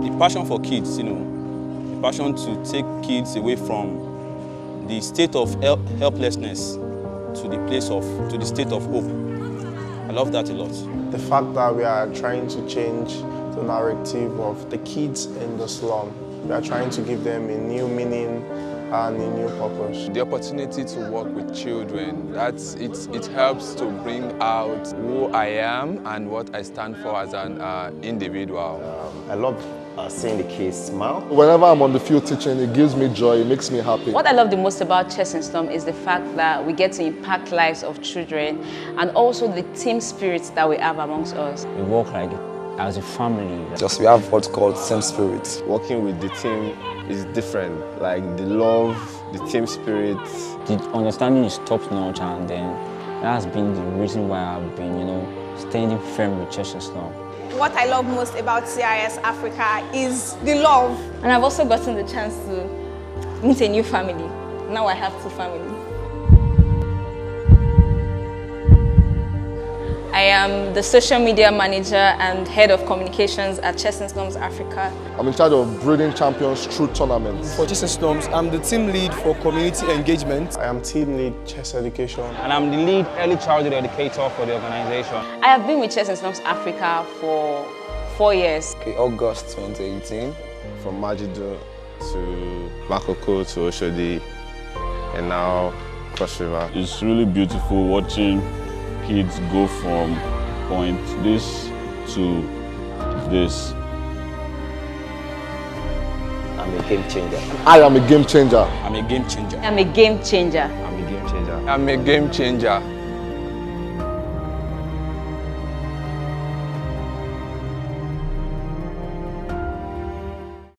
The passion for kids, the passion to take kids away from the state of helplessness to the state of hope. I love that a lot. The fact that we are trying to change the narrative of the kids in the slum. We are trying to give them a new meaning and a new purpose. The opportunity to work with children, it helps to bring out who I am and what I stand for as an individual. I love seeing the kids smile. Whenever I'm on the field teaching, it gives me joy, it makes me happy. What I love the most about Chess in Slum is the fact that we get to impact lives of children and also the team spirit that we have amongst us. We work like as a family. Just we have what's called same spirit. Working with the team is different, like the love, the team spirit. The understanding is top notch, and then that has been the reason why I've been, standing firm with Chess in Slum. What I love most about CIS Africa is the love. And I've also gotten the chance to meet a new family. Now I have two families. I am the social media manager and head of communications at Chess in Slums Africa. I'm in charge of breeding champions through tournaments. For Chess in Slums, I'm the team lead for community engagement. I am team lead chess education. And I'm the lead early childhood educator for the organization. I have been with Chess in Slums Africa for 4 years. Okay, August 2018. From Majido to Makoko to Oshodi and now Cross River. It's really beautiful watching kids go from point this to this. I'm a game changer. I am a game changer. I'm a game changer. I'm a game changer. I'm a game changer. I'm a game changer.